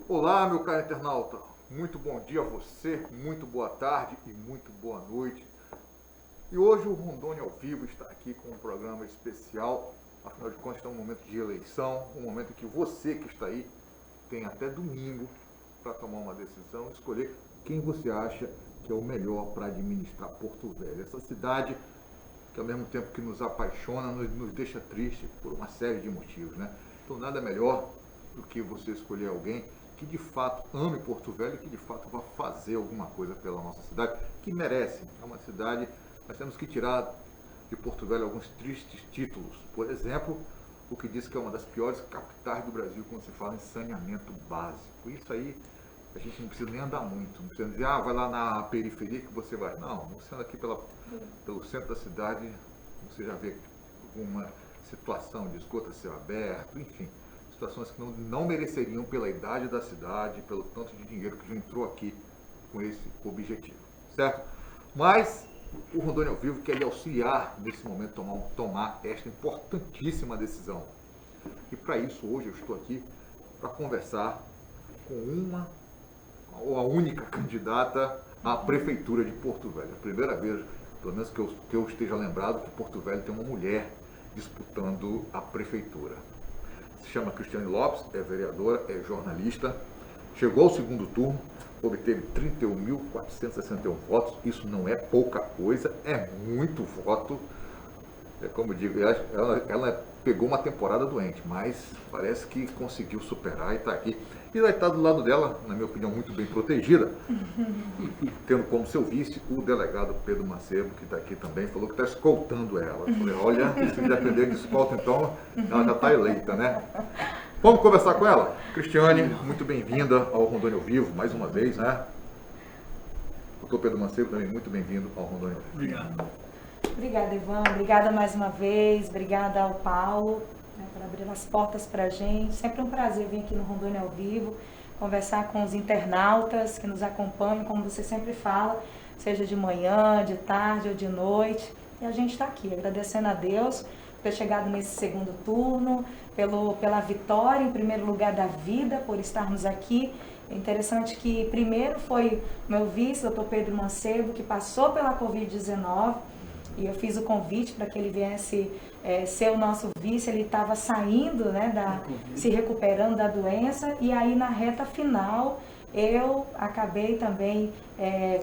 Olá, meu caro internauta. Muito bom dia a você, muito boa tarde e muito boa noite. E hoje o Rondônia ao Vivo está aqui com um programa especial. Afinal de contas, está um momento de eleição, um momento em que você que está aí tem até domingo para tomar uma decisão, escolher quem você acha que é o melhor para administrar Porto Velho. Essa cidade que, ao mesmo tempo que nos apaixona, nos deixa triste por uma série de motivos, né? Então, nada melhor do que você escolher alguém que de fato ame Porto Velho e que de fato vá fazer alguma coisa pela nossa cidade, que merece. É uma cidade, nós temos que tirar de Porto Velho alguns tristes títulos. Por exemplo, o que diz que é uma das piores capitais do Brasil quando se fala em saneamento básico. Isso aí a gente não precisa nem andar muito, não precisa dizer, vai lá na periferia que você vai. Não, você anda aqui pelo centro da cidade, você já vê alguma situação de esgoto a céu aberto, enfim, situações que não mereceriam pela idade da cidade, pelo tanto de dinheiro que já entrou aqui com esse objetivo, certo? Mas o Rondônia ao Vivo quer lhe auxiliar nesse momento tomar esta importantíssima decisão. E para isso hoje eu estou aqui para conversar com uma ou a única candidata à Prefeitura de Porto Velho. A primeira vez, pelo menos que eu esteja lembrado, que Porto Velho tem uma mulher disputando a Prefeitura. Se chama Cristiane Lopes, é vereadora, é jornalista, chegou ao segundo turno, obteve 31.461 votos, isso não é pouca coisa, é muito voto. É como eu digo, ela pegou uma temporada doente, mas parece que conseguiu superar e está aqui. E vai estar do lado dela, na minha opinião, muito bem protegida, tendo como seu vice o delegado Pedro Mancebo, que está aqui também, falou que está escoltando ela. Eu falei, olha, se depender de escolta, então, ela já está eleita, né? Vamos conversar com ela? Cristiane, muito bem-vinda ao Rondônia ao Vivo, mais uma vez, né? Doutor Pedro Mancebo, também muito bem-vindo ao Rondônia ao Vivo. Obrigado. Obrigada, Ivan. Obrigada mais uma vez. Obrigada ao Paulo, né, por abrir as portas para a gente. Sempre um prazer vir aqui no Rondônia ao Vivo, conversar com os internautas que nos acompanham, como você sempre fala, seja de manhã, de tarde ou de noite. E a gente está aqui, agradecendo a Deus por ter chegado nesse segundo turno, pela vitória, em primeiro lugar da vida, por estarmos aqui. É interessante que primeiro foi meu vice, doutor Pedro Mancebo, que passou pela Covid-19, e eu fiz o convite para que ele viesse ser o nosso vice. Ele estava saindo, né, se recuperando da doença, e aí na reta final eu acabei também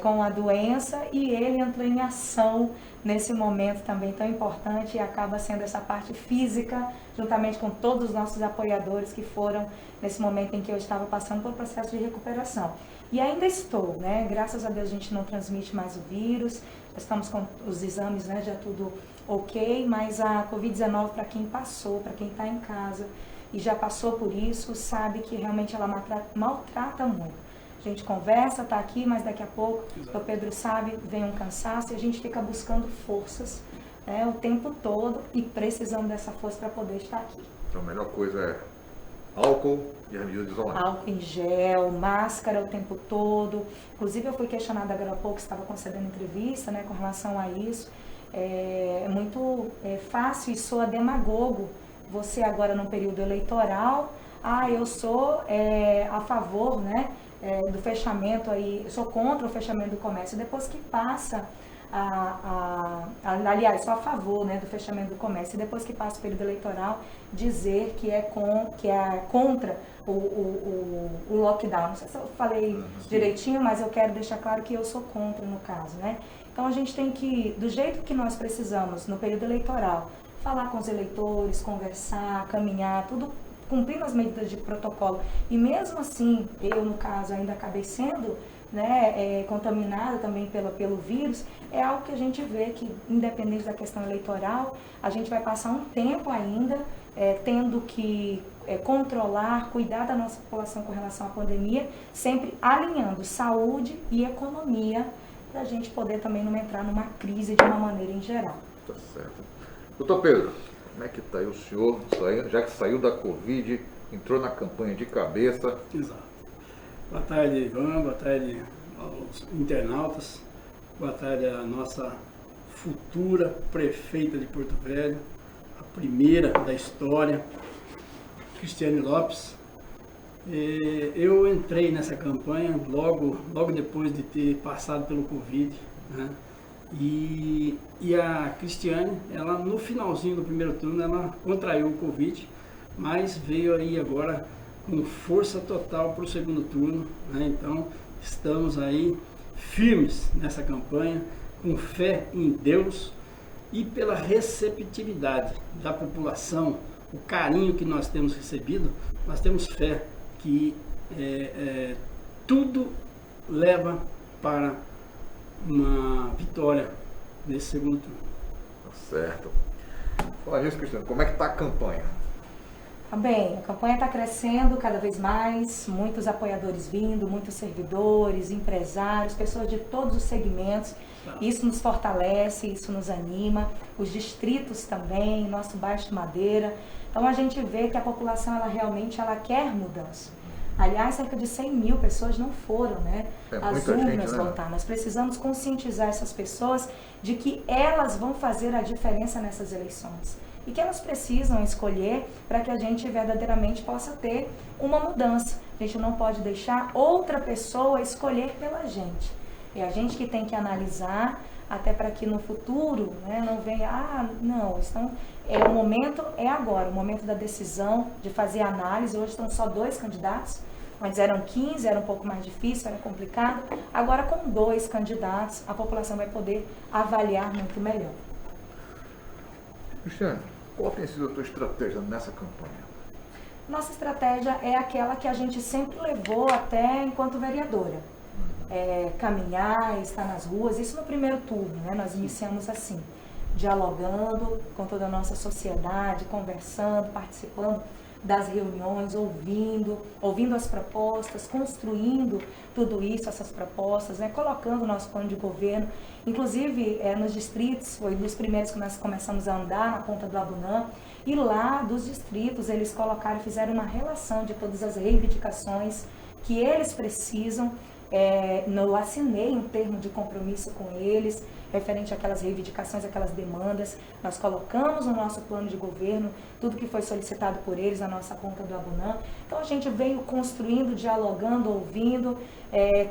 com a doença e ele entrou em ação nesse momento também tão importante, e acaba sendo essa parte física, juntamente com todos os nossos apoiadores que foram nesse momento em que eu estava passando por processo de recuperação. E ainda estou, né? Graças a Deus a gente não transmite mais o vírus, estamos com os exames, né, já tudo ok, mas a Covid-19, para quem passou, para quem está em casa e já passou por isso, sabe que realmente ela maltrata muito. A gente conversa, está aqui, mas daqui a pouco, o Pedro sabe, vem um cansaço e a gente fica buscando forças, né, o tempo todo, e precisamos dessa força para poder estar aqui. Então a melhor coisa é álcool e as medidas de isolamento. Álcool em gel, máscara o tempo todo. Inclusive eu fui questionada agora há pouco, estava concedendo entrevista, né, com relação a isso. É muito fácil e soa demagogo você agora no período eleitoral. Eu sou a favor, né, do fechamento aí, eu sou contra o fechamento do comércio. Depois que passa aliás, sou a favor, né, do fechamento do comércio, e depois que passa o período eleitoral, dizer que é contra o lockdown. Não sei se eu falei direitinho, mas eu quero deixar claro que eu sou contra, no caso, né? Então a gente tem que, do jeito que nós precisamos no período eleitoral, falar com os eleitores, conversar, caminhar, tudo cumprindo as medidas de protocolo. E mesmo assim, eu no caso ainda acabei sendo, né, contaminada também pelo vírus. É algo que a gente vê que, independente da questão eleitoral, a gente vai passar um tempo ainda tendo que controlar, cuidar da nossa população com relação à pandemia, sempre alinhando saúde e economia, para a gente poder também não entrar numa crise de uma maneira em geral. Tá certo. Doutor Pedro, como é que está aí o senhor, já que saiu da Covid, entrou na campanha de cabeça? Exato. Boa tarde, Ivan, boa tarde aos internautas, boa tarde à nossa futura prefeita de Porto Velho, a primeira da história, Cristiane Lopes. Eu entrei nessa campanha logo depois de ter passado pelo Covid, né? E a Cristiane, ela no finalzinho do primeiro turno, ela contraiu o Covid, mas veio aí agora com força total para o segundo turno, né? Então estamos aí firmes nessa campanha, com fé em Deus e pela receptividade da população, o carinho que nós temos recebido, nós temos fé que tudo leva para uma vitória nesse segundo turno. Tá certo. Fala nisso, Cristiano, como é que está a campanha? Tá bem, a campanha está crescendo cada vez mais, muitos apoiadores vindo, muitos servidores, empresários, pessoas de todos os segmentos. Isso nos fortalece, isso nos anima, os distritos também, nosso Baixo de Madeira. Então a gente vê que a população realmente quer mudança. Aliás, cerca de 100 mil pessoas não foram, né? As urnas votar. Nós precisamos conscientizar essas pessoas de que elas vão fazer a diferença nessas eleições. E que elas precisam escolher para que a gente verdadeiramente possa ter uma mudança. A gente não pode deixar outra pessoa escolher pela gente. É a gente que tem que analisar, até para que no futuro, né, não venha, não, o momento é agora, o momento da decisão, de fazer análise. Hoje estão só 2 candidatos, antes eram 15, era um pouco mais difícil, era complicado. Agora com 2 candidatos, a população vai poder avaliar muito melhor. Cristiane, qual tem sido a tua estratégia nessa campanha? Nossa estratégia é aquela que a gente sempre levou até enquanto vereadora. Caminhar, estar nas ruas, isso no primeiro turno, né? Nós iniciamos assim, dialogando com toda a nossa sociedade, conversando, participando das reuniões, ouvindo as propostas, construindo tudo isso, essas propostas, né? Colocando o nosso plano de governo, inclusive nos distritos, foi dos primeiros que nós começamos a andar na ponta do Abunã, e lá dos distritos eles fizeram uma relação de todas as reivindicações que eles precisam. Eu assinei um termo de compromisso com eles, referente àquelas reivindicações, aquelas demandas. Nós colocamos no nosso plano de governo tudo que foi solicitado por eles na nossa ponta do Abunã. Então a gente veio construindo, dialogando, ouvindo,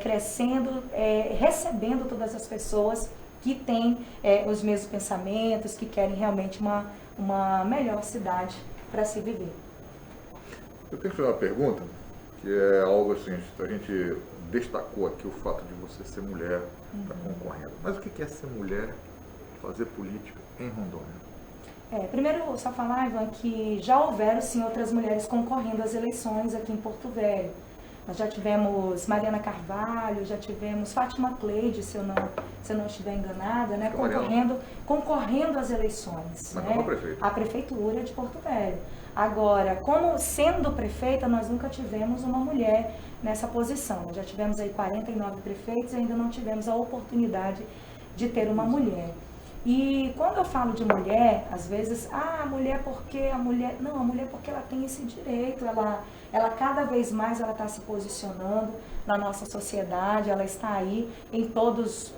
crescendo, recebendo todas as pessoas que têm os mesmos pensamentos, que querem realmente uma melhor cidade para se viver. Eu tenho que fazer uma pergunta, que é algo assim, a gente destacou aqui o fato de você ser mulher, está concorrendo. Mas o que é ser mulher, fazer política em Rondônia? Primeiro, eu vou só falar, Ivan, que já houveram sim outras mulheres concorrendo às eleições aqui em Porto Velho. Nós já tivemos Mariana Carvalho, já tivemos Fátima Cleide, se eu não estiver enganada, né, concorrendo às eleições. Mas né, não a prefeita. A prefeitura de Porto Velho. Agora, como sendo prefeita, nós nunca tivemos uma mulher nessa posição. Nós já tivemos aí 49 prefeitos e ainda não tivemos a oportunidade de ter uma mulher. E quando eu falo de mulher, às vezes, a mulher porque a mulher... Não, a mulher porque ela tem esse direito, ela cada vez mais ela está se posicionando na nossa sociedade, ela está aí em todas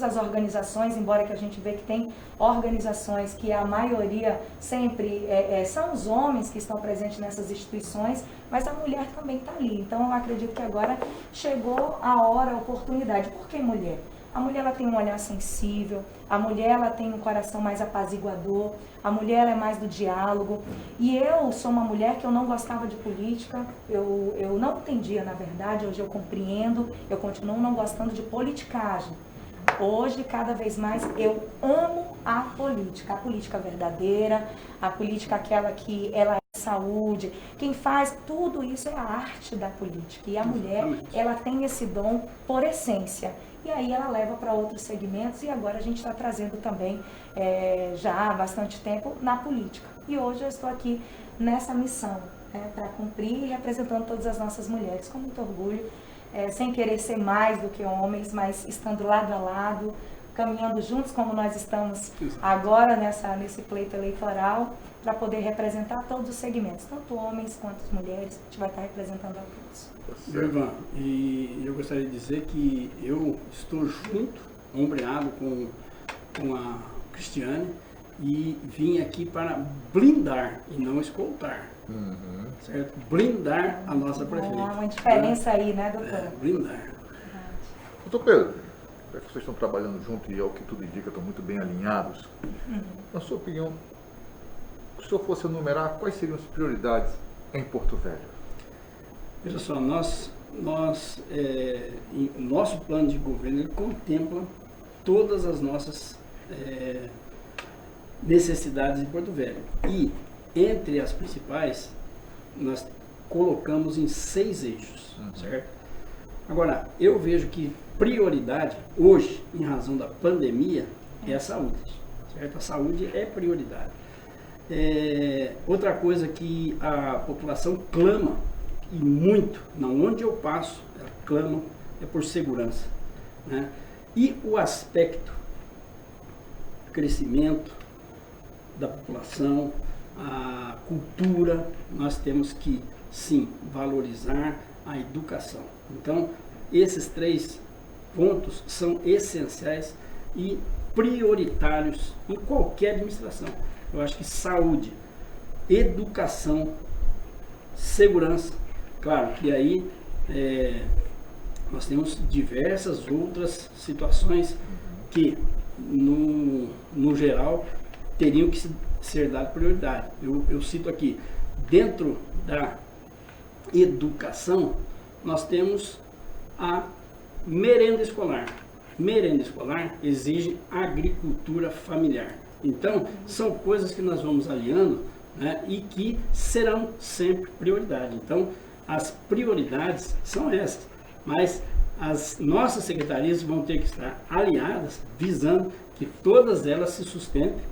as organizações, embora que a gente vê que tem organizações que a maioria sempre são os homens que estão presentes nessas instituições, mas a mulher também está ali. Então eu acredito que agora chegou a hora, a oportunidade. Por que mulher? A mulher ela tem um olhar sensível, a mulher ela tem um coração mais apaziguador, a mulher ela é mais do diálogo. E eu sou uma mulher que eu não gostava de política, eu não entendia na verdade, hoje eu compreendo, eu continuo não gostando de politicagem. Hoje, cada vez mais, eu amo a política verdadeira, a política aquela que ela é saúde. Quem faz tudo isso é a arte da política. E a mulher, ela tem esse dom por essência. E aí ela leva para outros segmentos e agora a gente está trazendo também, já há bastante tempo, na política. E hoje eu estou aqui nessa missão, para cumprir e representando todas as nossas mulheres com muito orgulho. Sem querer ser mais do que homens, mas estando lado a lado, caminhando juntos como nós estamos agora nesse pleito eleitoral, para poder representar todos os segmentos, tanto homens quanto mulheres, a gente vai estar representando a todos. Ivan, e eu gostaria de dizer que eu estou junto, ombreado com a Cristiane, e vim aqui para blindar e não escoltar. Certo? Blindar a nossa prefeita. Há uma diferença aí, né, doutor? Blindar. Doutor Pedro, já que vocês estão trabalhando junto e ao que tudo indica, estão muito bem alinhados, na sua opinião, se o senhor fosse enumerar, quais seriam as prioridades em Porto Velho? Veja só, nosso plano de governo ele contempla todas as nossas necessidades em Porto Velho. E, entre as principais, nós colocamos em 6 eixos, certo? Agora, eu vejo que prioridade, hoje, em razão da pandemia, é a saúde, certo? A saúde é prioridade. Outra coisa que a população clama, e muito, onde eu passo, ela clama, é por segurança, né? E o aspecto crescimento da população, a cultura, nós temos que, sim, valorizar a educação. Então, esses 3 pontos são essenciais e prioritários em qualquer administração. Eu acho que saúde, educação, segurança, claro que aí nós temos diversas outras situações que, no geral, teriam que ser dadas prioridade. Eu cito aqui, dentro da educação, nós temos a merenda escolar. Merenda escolar exige agricultura familiar. Então, são coisas que nós vamos alinhando, né, e que serão sempre prioridade. Então, as prioridades são essas, mas as nossas secretarias vão ter que estar alinhadas, visando que todas elas se sustentem,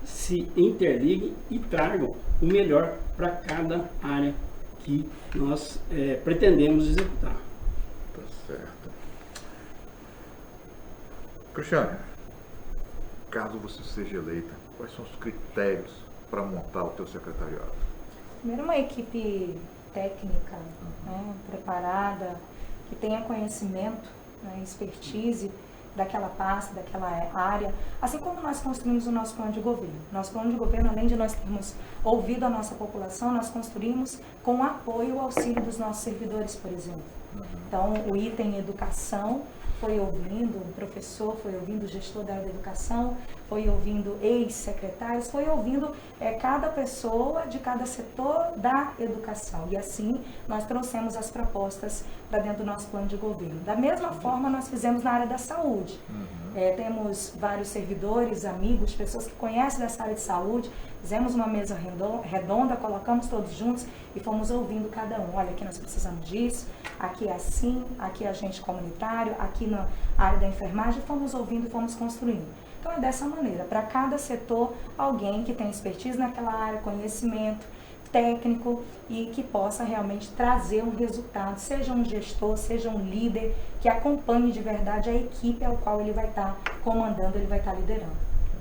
se interliguem e tragam o melhor para cada área que nós pretendemos executar. Tá certo. Cristiane, caso você seja eleita, quais são os critérios para montar o teu secretariado? Primeiro, uma equipe técnica, né, preparada, que tenha conhecimento, né, expertise daquela pasta, daquela área, assim como nós construímos o nosso plano de governo. Nosso plano de governo, além de nós termos ouvido a nossa população, nós construímos com apoio e auxílio dos nossos servidores, por exemplo. Então, o item educação foi ouvindo o professor, foi ouvindo o gestor da área da educação, foi ouvindo ex-secretários, foi ouvindo cada pessoa de cada setor da educação. E assim, nós trouxemos as propostas para dentro do nosso plano de governo. Da mesma forma, nós fizemos na área da saúde. Temos vários servidores, amigos, pessoas que conhecem dessa área de saúde. Fizemos uma mesa redonda, colocamos todos juntos e fomos ouvindo cada um. Olha, aqui nós precisamos disso, aqui é assim, aqui é agente comunitário, aqui na área da enfermagem, fomos ouvindo e fomos construindo. Então é dessa maneira, para cada setor, alguém que tem expertise naquela área, conhecimento técnico e que possa realmente trazer um resultado, seja um gestor, seja um líder, que acompanhe de verdade a equipe ao qual ele vai estar comandando, ele vai estar liderando.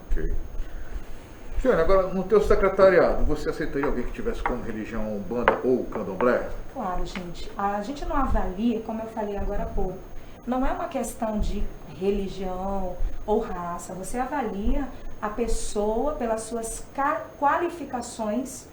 Ok. Cristiane, agora no teu secretariado, você aceitaria alguém que tivesse como religião Umbanda ou Candomblé? Claro, gente. A gente não avalia, como eu falei agora há pouco, não é uma questão de religião ou raça. Você avalia a pessoa pelas suas qualificações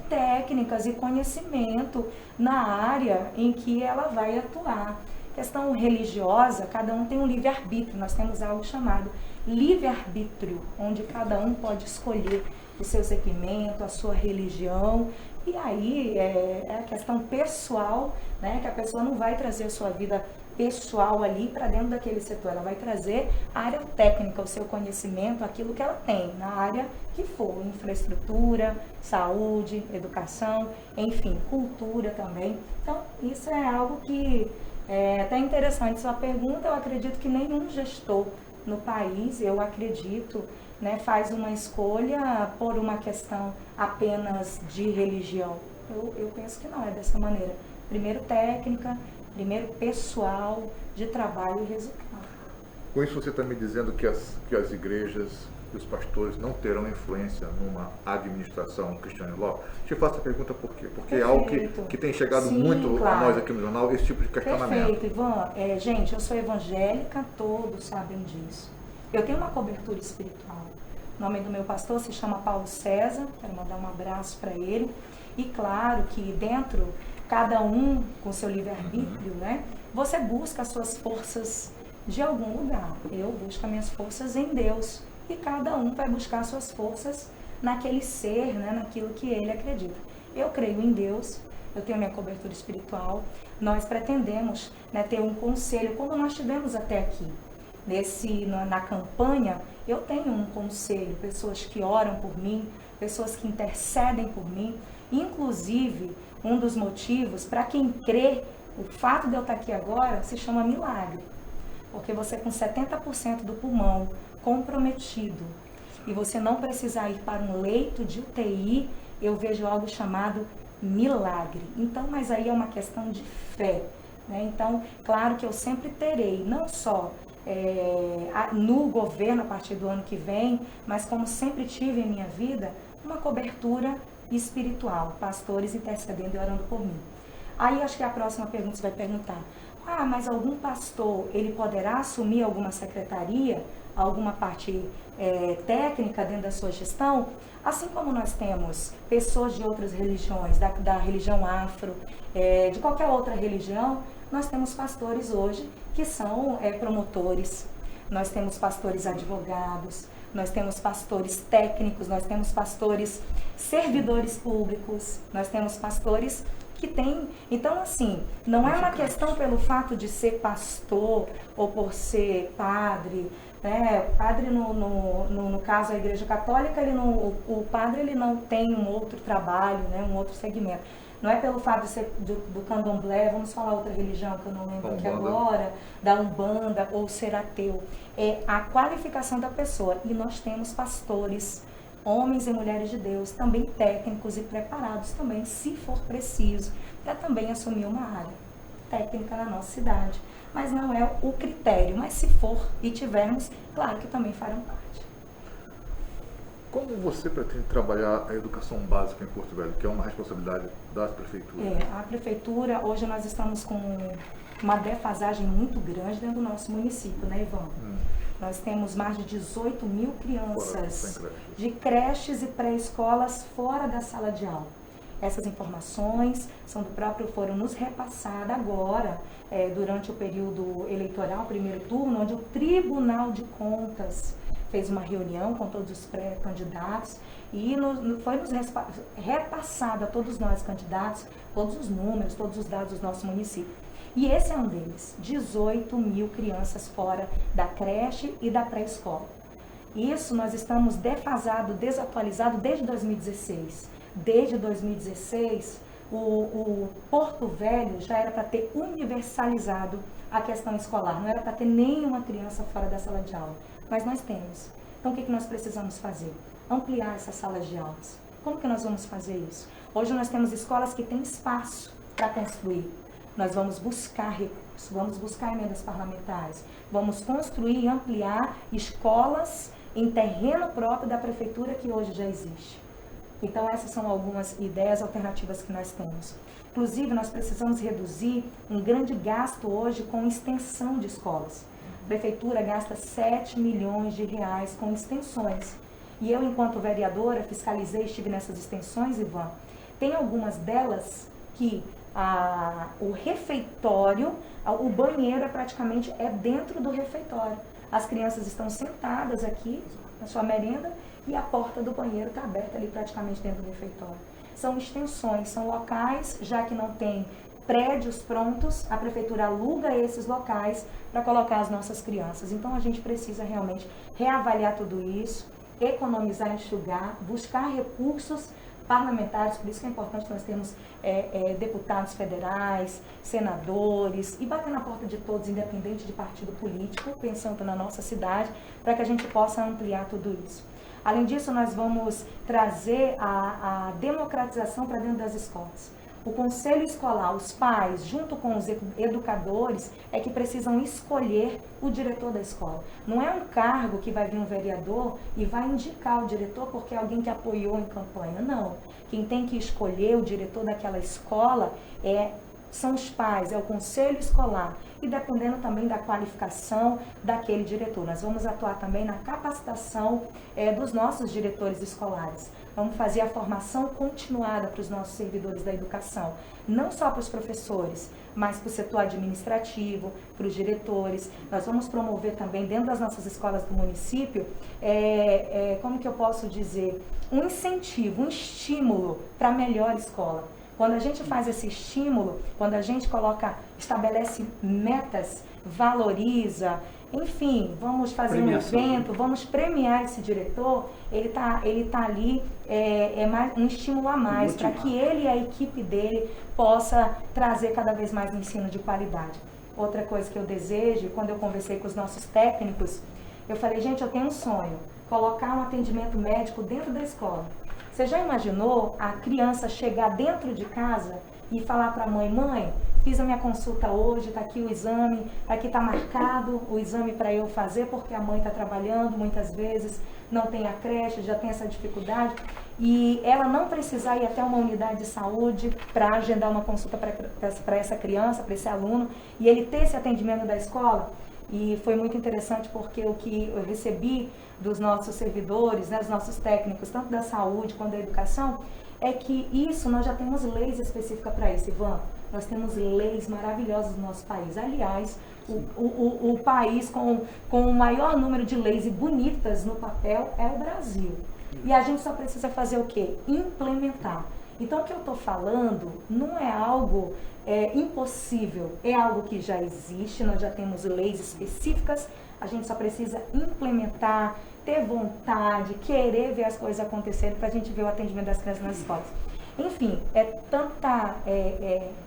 técnicas e conhecimento na área em que ela vai atuar. Questão religiosa, cada um tem um livre-arbítrio. Nós temos algo chamado livre-arbítrio, onde cada um pode escolher o seu segmento, a sua religião. E aí é a questão pessoal, né, que a pessoa não vai trazer a sua vida pessoal ali para dentro daquele setor. Ela vai trazer a área técnica, o seu conhecimento, aquilo que ela tem na área que for, infraestrutura, saúde, educação, enfim, cultura também. Então, isso é algo que é até interessante sua pergunta. Eu acredito que nenhum gestor no país, eu acredito, né, faz uma escolha por uma questão apenas de religião. Eu penso que não é dessa maneira. Primeiro técnica, primeiro pessoal, de trabalho e resultado. Com isso você está me dizendo que as igrejas e os pastores não terão influência numa administração Cristiane Lopes? Te faço a pergunta por quê? Porque Perfeito. É algo que tem chegado muito claro. a nós aqui no jornal, esse tipo de questionamento. Perfeito, Ivan. Gente, eu sou evangélica, todos sabem disso. Eu tenho uma cobertura espiritual. O nome do meu pastor se chama Paulo César, quero mandar um abraço para ele. E claro que dentro, cada um com seu livre-arbítrio, né? Você busca as suas forças de algum lugar. Eu busco as minhas forças em Deus. E cada um vai buscar as suas forças naquele ser, né? Naquilo que ele acredita. Eu creio em Deus, eu tenho minha cobertura espiritual. Nós pretendemos, né, ter um conselho, como nós tivemos até aqui. Na campanha, eu tenho um conselho, pessoas que oram por mim, pessoas que intercedem por mim. Inclusive, um dos motivos, para quem crê, o fato de eu estar aqui agora se chama milagre. Porque você com 70% do pulmão comprometido e você não precisar ir para um leito de UTI, eu vejo algo chamado milagre. Então, mas aí é uma questão de fé, né? Então, claro que eu sempre terei, não só no governo a partir do ano que vem, mas como sempre tive em minha vida, uma cobertura espiritual, pastores intercedendo e orando por mim. Aí acho que a próxima pergunta você vai perguntar, mas algum pastor, ele poderá assumir alguma secretaria, alguma parte técnica dentro da sua gestão? Assim como nós temos pessoas de outras religiões, da religião afro, de qualquer outra religião, nós temos pastores hoje que são promotores, nós temos pastores advogados, nós temos pastores técnicos, nós temos pastores servidores públicos, nós temos pastores que têm. Então, assim, não é uma questão pelo fato de ser pastor ou por ser padre, né? Padre, no caso, a Igreja Católica, o padre ele não tem um outro trabalho, né? Um outro segmento. Não é pelo fato de ser do candomblé, vamos falar outra religião que eu não lembro aqui agora, da Umbanda ou ser ateu. É a qualificação da pessoa. E nós temos pastores, homens e mulheres de Deus, também técnicos e preparados também, se for preciso, para também assumir uma área técnica na nossa cidade. Mas não é o critério, mas se for e tivermos, claro que também farão parte. Como você pretende trabalhar a educação básica em Porto Velho, que é uma responsabilidade das prefeituras? A prefeitura, hoje nós estamos com uma defasagem muito grande dentro do nosso município, né, Ivan? Nós temos mais de 18 mil crianças de creches e pré-escolas fora da sala de aula. Essas informações foram nos repassadas agora, durante o período eleitoral, primeiro turno, onde o Tribunal de Contas fez uma reunião com todos os pré-candidatos e foi nos repassado a todos nós candidatos, todos os números, todos os dados do nosso município. E esse é um deles, 18 mil crianças fora da creche e da pré-escola. Isso nós estamos desatualizado desde 2016. Desde 2016, o Porto Velho já era para ter universalizado a questão escolar, não era para ter nenhuma criança fora da sala de aula. Mas nós temos. Então, o que nós precisamos fazer? Ampliar essas salas de aulas. Como que nós vamos fazer isso? Hoje nós temos escolas que têm espaço para construir. Nós vamos buscar recursos, vamos buscar emendas parlamentares, vamos construir e ampliar escolas em terreno próprio da prefeitura que hoje já existe. Então, essas são algumas ideias alternativas que nós temos. Inclusive, nós precisamos reduzir um grande gasto hoje com extensão de escolas. A prefeitura gasta 7 milhões de reais com extensões. E eu, enquanto vereadora, fiscalizei, estive nessas extensões, Ivan. Tem algumas delas que o refeitório, o banheiro praticamente é dentro do refeitório. As crianças estão sentadas aqui na sua merenda e a porta do banheiro está aberta ali praticamente dentro do refeitório. São extensões, são locais, já que não tem prédios prontos, a prefeitura aluga esses locais para colocar as nossas crianças. Então a gente precisa realmente reavaliar tudo isso, economizar, enxugar, buscar recursos parlamentares, por isso que é importante nós termos deputados federais, senadores, e bater na porta de todos, independente de partido político, pensando na nossa cidade, para que a gente possa ampliar tudo isso. Além disso, nós vamos trazer a democratização para dentro das escolas. O conselho escolar, os pais, junto com os educadores, é que precisam escolher o diretor da escola. Não é um cargo que vai vir um vereador e vai indicar o diretor porque é alguém que apoiou em campanha. Não. Quem tem que escolher o diretor daquela escola são os pais, é o conselho escolar e dependendo também da qualificação daquele diretor. Nós vamos atuar também na capacitação dos nossos diretores escolares. Vamos fazer a formação continuada para os nossos servidores da educação, não só para os professores, mas para o setor administrativo, para os diretores. Nós vamos promover também dentro das nossas escolas do município, como que eu posso dizer, um incentivo, um estímulo para a melhor escola. Quando a gente faz esse estímulo, quando a gente estabelece metas, valoriza, enfim, vamos fazer um evento, vamos premiar esse diretor, ele tá ali, mais um estímulo a mais, para que ele e a equipe dele possa trazer cada vez mais um ensino de qualidade. Outra coisa que eu desejo, quando eu conversei com os nossos técnicos, eu falei, gente, eu tenho um sonho, colocar um atendimento médico dentro da escola. Você já imaginou a criança chegar dentro de casa e falar para a mãe, mãe, fiz a minha consulta hoje, está aqui o exame, aqui está marcado o exame para eu fazer, porque a mãe está trabalhando muitas vezes, não tem a creche, já tem essa dificuldade, e ela não precisar ir até uma unidade de saúde para agendar uma consulta para essa criança, para esse aluno, e ele ter esse atendimento da escola. E foi muito interessante porque o que eu recebi dos nossos servidores, dos nossos técnicos, tanto da saúde quanto da educação, é que isso, nós já temos leis específicas para isso, Ivan. Nós temos leis maravilhosas no nosso país. Aliás, o país com o maior número de leis e bonitas no papel é o Brasil. E a gente só precisa fazer o quê? Implementar. Então, o que eu estou falando não é algo impossível, é algo que já existe, nós já temos leis específicas, a gente só precisa implementar, ter vontade, querer ver as coisas acontecerem para a gente ver o atendimento das crianças nas escolas. Enfim,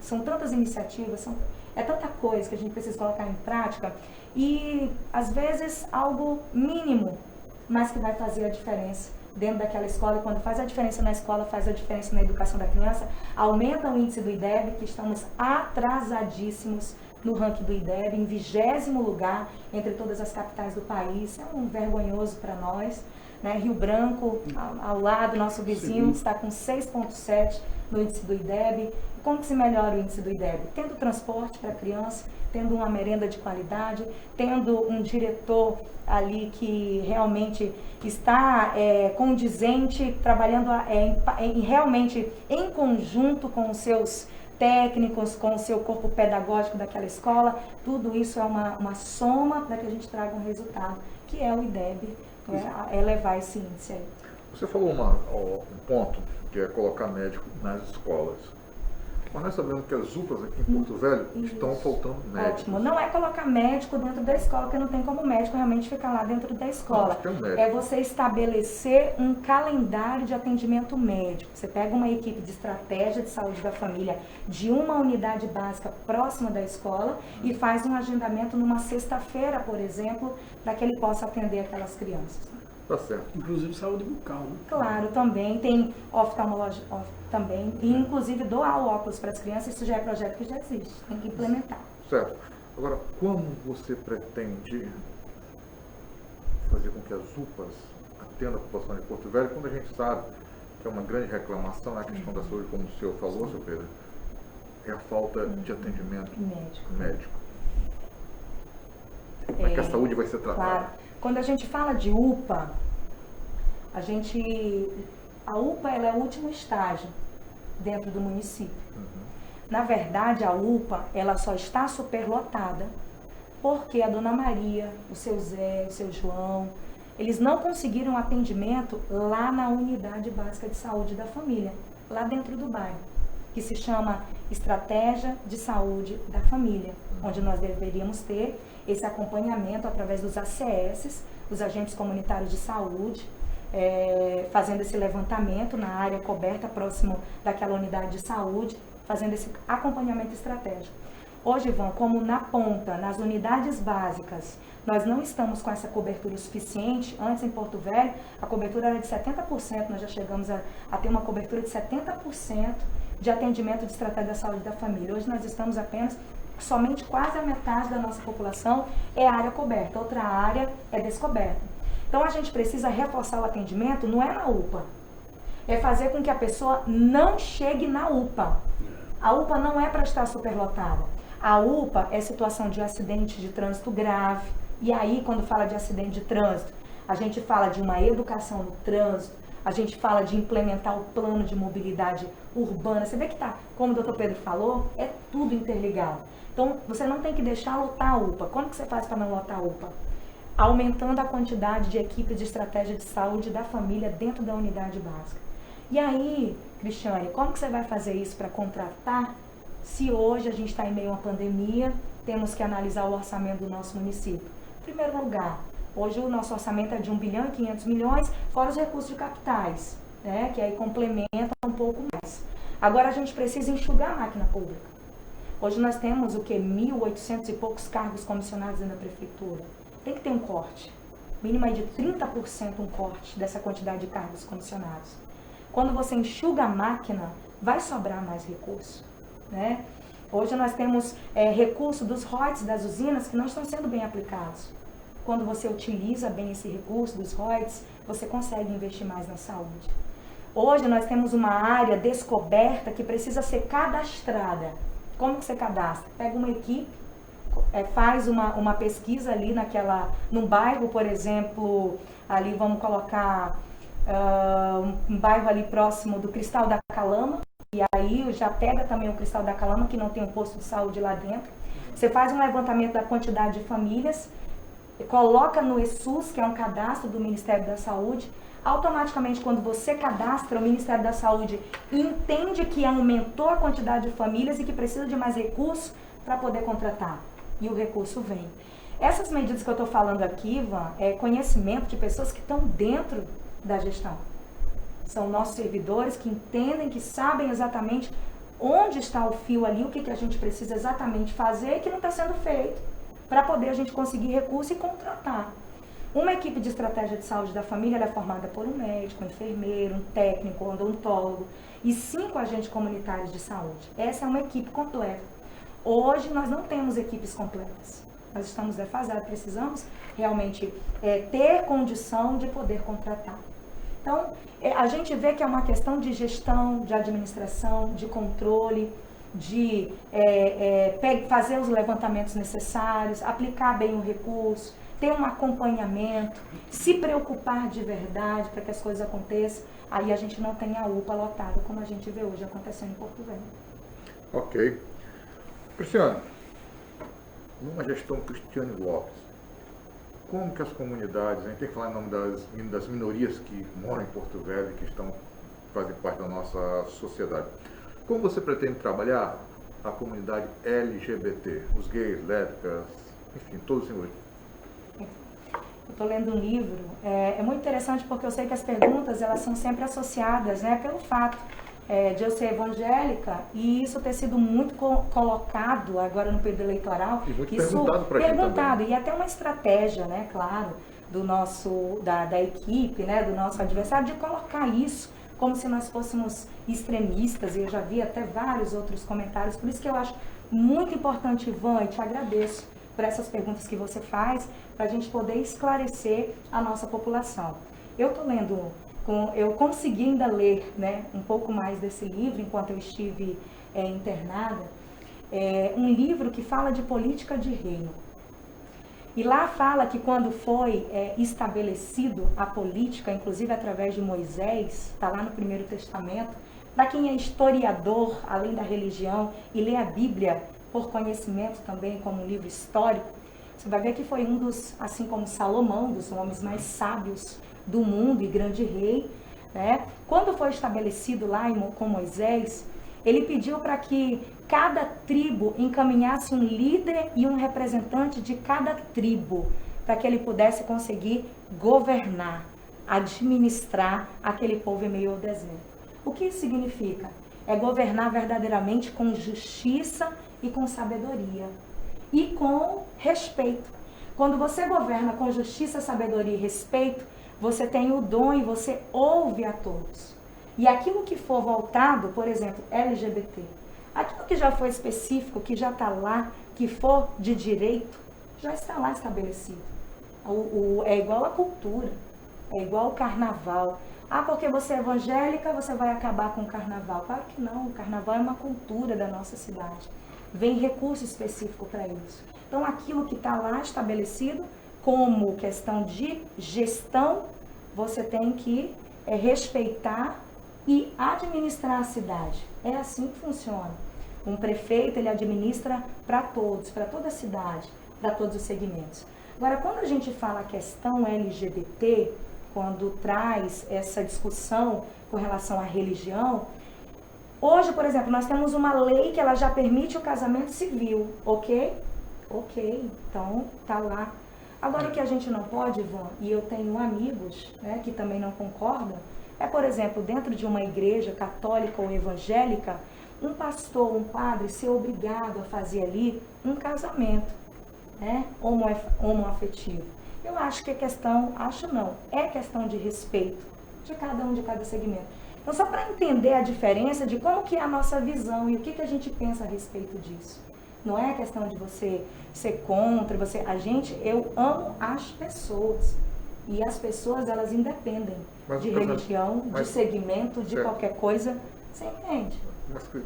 são tantas iniciativas, é tanta coisa que a gente precisa colocar em prática e, às vezes, algo mínimo, mas que vai fazer a diferença dentro daquela escola, e quando faz a diferença na escola, faz a diferença na educação da criança, aumenta o índice do IDEB, que estamos atrasadíssimos no ranking do IDEB, em 20º lugar entre todas as capitais do país, é um vergonhoso para nós, né? Rio Branco, ao lado, nosso vizinho, está com 6,7 no índice do IDEB. Como que se melhora o índice do IDEB? Tendo transporte para a criança, tendo uma merenda de qualidade, tendo um diretor ali que realmente está condizente, trabalhando realmente em conjunto com os seus técnicos, com o seu corpo pedagógico daquela escola. Tudo isso é uma soma para que a gente traga um resultado, que é o IDEB, elevar esse índice aí. Você falou um ponto, que é colocar médico nas escolas. Mas nós sabemos que as UPAs aqui em Porto Velho estão faltando médicos. Ótimo. Não é colocar médico dentro da escola, porque não tem como o médico realmente ficar lá dentro da escola. É você estabelecer um calendário de atendimento médico. Você pega uma equipe de estratégia de saúde da família de uma unidade básica próxima da escola e faz um agendamento numa sexta-feira, por exemplo, para que ele possa atender aquelas crianças. Tá certo. Inclusive saúde bucal, né? Claro, também tem oftalmologia também, e inclusive doar o óculos para as crianças, isso já é projeto que já existe, tem que implementar. Certo. Agora, como você pretende fazer com que as UPAs atendam a população de Porto Velho, quando a gente sabe que é uma grande reclamação na questão da saúde, como o senhor falou, seu Pedro, é a falta de atendimento médico. Como é que a saúde vai ser tratada? Claro. Quando a gente fala de UPA, a UPA ela é o último estágio dentro do município. Na verdade, a UPA ela só está superlotada porque a Dona Maria, o seu Zé, o seu João, eles não conseguiram atendimento lá na unidade básica de saúde da família, lá dentro do bairro, que se chama Estratégia de Saúde da Família, onde nós deveríamos ter esse acompanhamento através dos ACS, os agentes comunitários de saúde, fazendo esse levantamento na área coberta próximo daquela unidade de saúde, fazendo esse acompanhamento estratégico. Hoje, Ivan, como na ponta, nas unidades básicas, nós não estamos com essa cobertura suficiente. Antes, em Porto Velho, a cobertura era de 70%, nós já chegamos a ter uma cobertura de 70% de atendimento de estratégia da saúde da família. Hoje nós estamos apenas, somente quase a metade da nossa população é área coberta, outra área é descoberta. Então a gente precisa reforçar o atendimento, não é na UPA, é fazer com que a pessoa não chegue na UPA. A UPA não é para estar superlotada. A UPA é situação de acidente de trânsito grave. E aí, quando fala de acidente de trânsito, a gente fala de uma educação no trânsito, a gente fala de implementar o plano de mobilidade urbana. Você vê que tá, como o doutor Pedro falou, é tudo interligado. Então, você não tem que deixar lotar a UPA. Como que você faz para não lotar a UPA? Aumentando a quantidade de equipes de estratégia de saúde da família dentro da unidade básica. E aí, Cristiane, como que você vai fazer isso para contratar, se hoje a gente está em meio a uma pandemia, temos que analisar o orçamento do nosso município? Em primeiro lugar, hoje o nosso orçamento é de 1 bilhão e 500 milhões, fora os recursos de capitais, né, que aí complementa um pouco mais. Agora a gente precisa enxugar a máquina pública. Hoje nós temos o que? 1.800 e poucos cargos comissionados dentro da prefeitura. Tem que ter um corte, mínimo aí de 30% um corte dessa quantidade de cargos comissionados. Quando você enxuga a máquina, vai sobrar mais recurso, né? Hoje nós temos recurso dos royalties das usinas que não estão sendo bem aplicados. Quando você utiliza bem esse recurso dos royalties, você consegue investir mais na saúde. Hoje nós temos uma área descoberta que precisa ser cadastrada. Como que você cadastra? Pega uma equipe, faz uma pesquisa ali num bairro, por exemplo, ali vamos colocar um bairro ali próximo do Cristal da Calama, e aí já pega também o Cristal da Calama, que não tem um posto de saúde lá dentro. Você faz um levantamento da quantidade de famílias, coloca no ESUS, que é um cadastro do Ministério da Saúde. Automaticamente, quando você cadastra, o Ministério da Saúde entende que aumentou a quantidade de famílias e que precisa de mais recursos para poder contratar. E o recurso vem. Essas medidas que eu estou falando aqui, Ivan, é conhecimento de pessoas que estão dentro da gestão. São nossos servidores que entendem, que sabem exatamente onde está o fio ali, o que a gente precisa exatamente fazer e que não está sendo feito, para poder a gente conseguir recurso e contratar. Uma equipe de estratégia de saúde da família é formada por um médico, um enfermeiro, um técnico, um odontólogo e 5 agentes comunitários de saúde. Essa é uma equipe completa. Hoje nós não temos equipes completas. Nós estamos defasados, precisamos realmente ter condição de poder contratar. Então, a gente vê que é uma questão de gestão, de administração, de controle, de fazer os levantamentos necessários, aplicar bem o recurso, ter um acompanhamento, se preocupar de verdade para que as coisas aconteçam. Aí a gente não tem a UPA lotada, como a gente vê hoje acontecendo em Porto Velho. Ok. Cristiane, numa gestão Cristiane Lopes, como que as comunidades, a gente tem que falar em nome das minorias que moram em Porto Velho e que fazem parte da nossa sociedade, como você pretende trabalhar a comunidade LGBT, os gays, lésbicas, enfim, todos os senhores? Eu estou lendo um livro, é muito interessante porque eu sei que as perguntas elas são sempre associadas, né, pelo fato de eu ser evangélica e isso ter sido muito colocado agora no período eleitoral. E muito isso perguntado e até uma estratégia, né, claro, da equipe, né, do nosso adversário, de colocar isso como se nós fôssemos extremistas, e eu já vi até vários outros comentários, por isso que eu acho muito importante, Ivan, e te agradeço por essas perguntas que você faz, para a gente poder esclarecer a nossa população. Eu estou lendo, eu consegui ainda ler, né, um pouco mais desse livro, enquanto eu estive internada, um livro que fala de política de reino. E lá fala que quando foi estabelecido a política, inclusive através de Moisés, está lá no Primeiro Testamento, para quem é historiador, além da religião, e lê a Bíblia por conhecimento também, como um livro histórico, você vai ver que foi um dos, assim como Salomão, dos homens mais sábios do mundo e grande rei, né? Quando foi estabelecido lá com Moisés, ele pediu para que cada tribo encaminhasse um líder e um representante de cada tribo, para que ele pudesse conseguir governar, administrar aquele povo em meio ao deserto. O que isso significa? É governar verdadeiramente com justiça e com sabedoria e com respeito. Quando você governa com justiça, sabedoria e respeito, você tem o dom e você ouve a todos. E aquilo que for voltado, por exemplo, LGBT, aquilo que já foi específico, que já está lá, que for de direito, já está lá estabelecido. É igual a cultura. É igual o carnaval. Ah, porque você é evangélica, você vai acabar com o carnaval. Claro que não, o carnaval é uma cultura da nossa cidade. Vem recurso específico para isso. Então, aquilo que está lá estabelecido como questão de gestão, você tem que respeitar e administrar a cidade. É assim que funciona. Um prefeito, ele administra para todos, para toda a cidade, para todos os segmentos. Agora, quando a gente fala a questão LGBT, quando traz essa discussão com relação à religião, hoje, por exemplo, nós temos uma lei que ela já permite o casamento civil, ok? Ok, então tá lá. Agora, o que a gente não pode, Ivan, e eu tenho amigos, né, que também não concordam, é, por exemplo, dentro de uma igreja católica ou evangélica, um pastor, um padre ser obrigado a fazer ali um casamento, né, homoafetivo. Eu acho que é questão, é questão de respeito de cada um, de cada segmento. Então, só para entender a diferença de como que é a nossa visão e o que a gente pensa a respeito disso. Não é questão de você ser contra, eu amo as pessoas. E as pessoas, elas independem de religião, de segmento, de qualquer coisa. Você entende?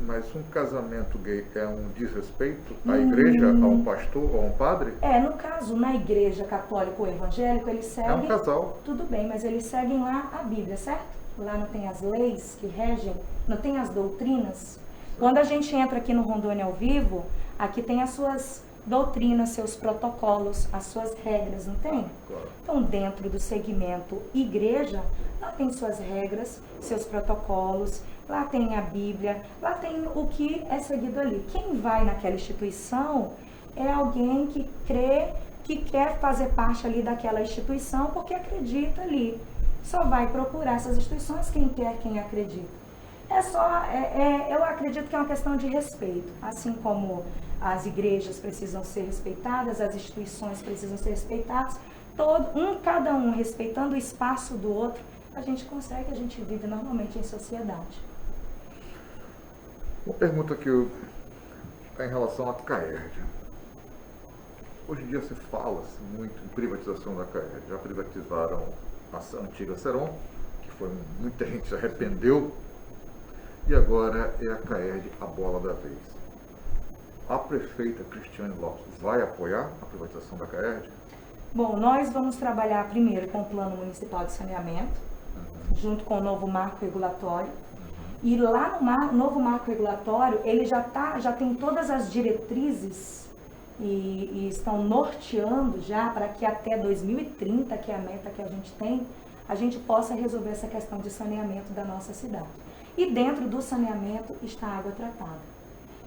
Mas um casamento gay é um desrespeito à igreja, a um pastor ou a um padre? No caso, na igreja católica ou evangélica, eles seguem... É um casal. Tudo bem, mas eles seguem lá a Bíblia, certo? Lá não tem as leis que regem, não tem as doutrinas. Quando a gente entra aqui no Rondônia ao Vivo, aqui tem as suas doutrinas, seus protocolos, as suas regras, não tem? Claro. Então, dentro do segmento igreja, lá tem suas regras, seus protocolos, lá tem a Bíblia, lá tem o que é seguido ali. Quem vai naquela instituição é alguém que crê, que quer fazer parte ali daquela instituição porque acredita ali. Só vai procurar essas instituições quem quer, quem acredita. Eu acredito que é uma questão de respeito, assim como as igrejas precisam ser respeitadas, as instituições precisam ser respeitadas, cada um respeitando o espaço do outro, a gente vive normalmente em sociedade. Uma pergunta que é em relação à CAERD. Hoje em dia se fala-se muito em privatização da CAERD. Já privatizaram a antiga Seron, que muita gente se arrependeu, e agora é a CAERD a bola da vez. A prefeita Cristiane Lopes vai apoiar a privatização da CAERD? Bom, nós vamos trabalhar primeiro com o Plano Municipal de Saneamento, junto com o novo marco regulatório. E lá no novo marco regulatório, ele já tem todas as diretrizes e estão norteando já para que até 2030, que é a meta que a gente tem, a gente possa resolver essa questão de saneamento da nossa cidade. E dentro do saneamento está a água tratada.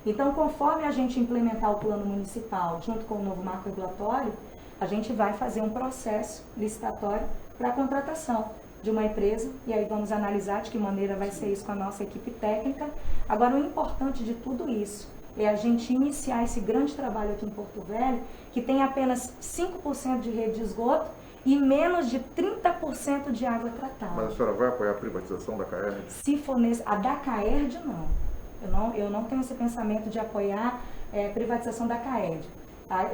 Então, conforme a gente implementar o plano municipal junto com o novo marco regulatório, a gente vai fazer um processo licitatório para a contratação de uma empresa, e aí vamos analisar de que maneira vai ser isso com a nossa equipe técnica. Agora, o importante de tudo isso é a gente iniciar esse grande trabalho aqui em Porto Velho, que tem apenas 5% de rede de esgoto e menos de 30% de água tratada. Mas a senhora vai apoiar a privatização da CAERD? Se for a da CAERD, não. Eu não tenho esse pensamento de apoiar a privatização da CAERD.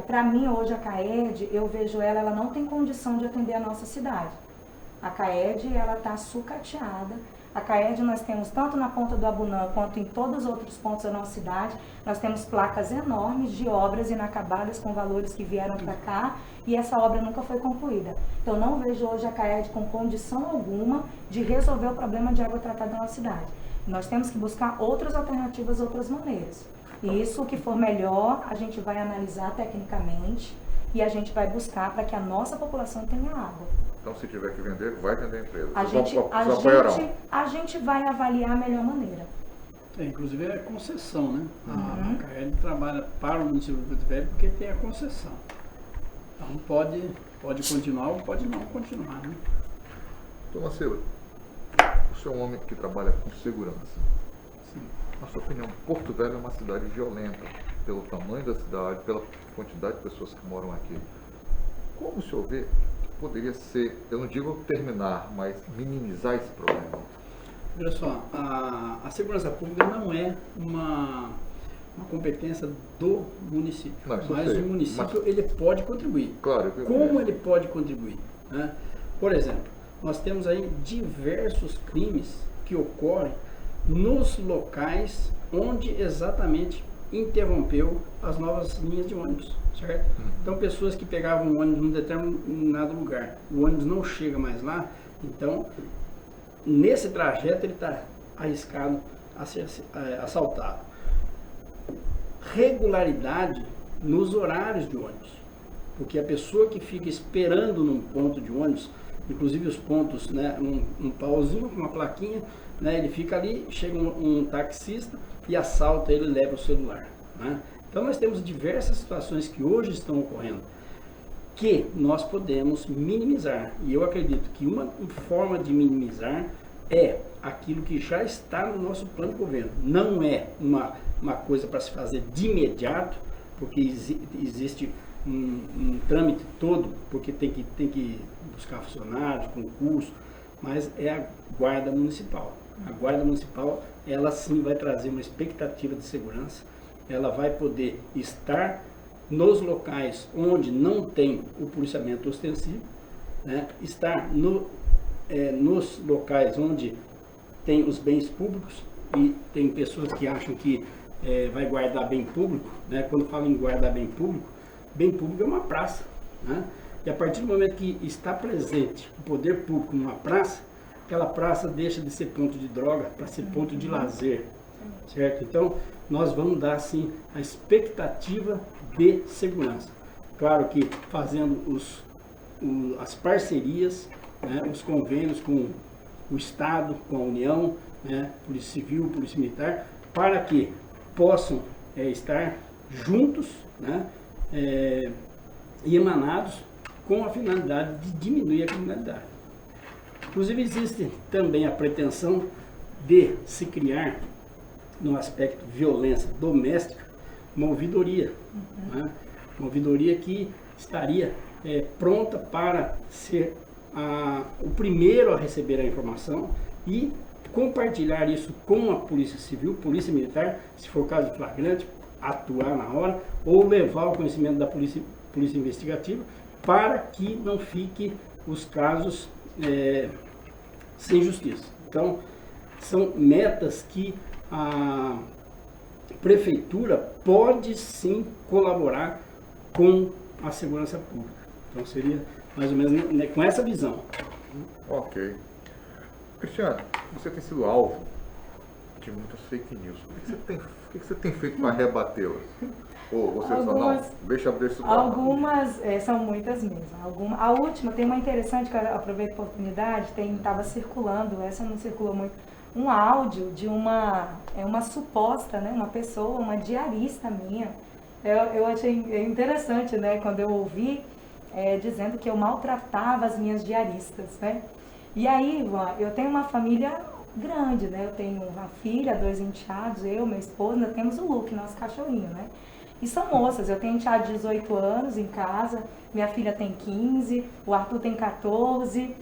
Para mim, hoje, a CAERD, eu vejo ela não tem condição de atender a nossa cidade. A CAERD, ela está sucateada. A CAERD nós temos tanto na ponta do Abunã quanto em todos os outros pontos da nossa cidade. Nós temos placas enormes de obras inacabadas com valores que vieram para cá e essa obra nunca foi concluída. Então, não vejo hoje a CAERD com condição alguma de resolver o problema de água tratada da nossa cidade. Nós temos que buscar outras alternativas, outras maneiras. E isso, o que for melhor, a gente vai analisar tecnicamente e a gente vai buscar para que a nossa população tenha água. Então, se tiver que vender, vai vender a empresa. A gente vai avaliar a melhor maneira. Inclusive é concessão, né? A CAERD trabalha para o município de Porto Velho porque tem a concessão. Então pode continuar ou pode não continuar, né? Dona Silvia, você é um homem que trabalha com segurança. Sim. Na sua opinião, Porto Velho é uma cidade violenta, pelo tamanho da cidade, pela quantidade de pessoas que moram aqui. Como o senhor vê poderia ser, eu não digo terminar, mas minimizar esse problema? Olha só, a segurança pública não é uma competência do município, mas o município ele pode contribuir. Claro. Como ele pode contribuir? Né? Por exemplo, nós temos aí diversos crimes que ocorrem nos locais onde exatamente interrompeu as novas linhas de ônibus, certo? Então, pessoas que pegavam o ônibus em um determinado lugar, o ônibus não chega mais lá, então, nesse trajeto ele está arriscado a ser assaltado. Regularidade nos horários de ônibus, porque a pessoa que fica esperando num ponto de ônibus, inclusive os pontos, né, um pauzinho, uma plaquinha, né, ele fica ali, chega um taxista e assalta ele, leva o celular, né? Então nós temos diversas situações que hoje estão ocorrendo que nós podemos minimizar, e eu acredito que uma forma de minimizar é aquilo que já está no nosso plano de governo. Não é uma coisa para se fazer de imediato, porque existe um trâmite todo, porque tem que buscar funcionários, concurso, mas é a Guarda Municipal. A Guarda Municipal, ela sim vai trazer uma expectativa de segurança, ela vai poder estar nos locais onde não tem o policiamento ostensivo, né? Estar nos locais onde tem os bens públicos, e tem pessoas que acham que vai guardar bem público, né? Quando falo em guardar bem público é uma praça, né? E a partir do momento que está presente o poder público numa praça, aquela praça deixa de ser ponto de droga para ser ponto de lazer, certo? Então, nós vamos dar, sim, a expectativa de segurança. Claro que fazendo as parcerias, né, os convênios com o Estado, com a União, né, Polícia Civil, Polícia Militar, para que possam estar juntos, né, e emanados com a finalidade de diminuir a criminalidade. Inclusive, existe também a pretensão de se criar, no aspecto violência doméstica, uma ouvidoria, né? Uma ouvidoria que estaria pronta para ser o primeiro a receber a informação e compartilhar isso com a Polícia Civil, Polícia Militar, se for caso de flagrante, atuar na hora, ou levar ao conhecimento da Polícia Investigativa, para que não fique os casos sem justiça. Então, são metas que a prefeitura pode sim colaborar com a segurança pública. Então seria mais ou menos, né, com essa visão. Ok. Cristiano, você tem sido alvo de muitas fake news. O que você tem feito para rebatê-las? Ou você só não? Deixa abrir isso. Algumas, são muitas mesmo. A última, tem uma interessante que eu aproveito a oportunidade, estava circulando, essa não circulou muito, um áudio de uma suposta, né, uma pessoa, uma diarista minha. Eu achei interessante, né, quando eu ouvi dizendo que eu maltratava as minhas diaristas, né? E aí, eu tenho uma família grande, né? Eu tenho uma filha, 2 enteados, eu, meu esposo, ainda temos o Luke, nosso cachorrinho, né? E são moças, eu tenho enteado de 18 anos em casa, minha filha tem 15, o Arthur tem 14...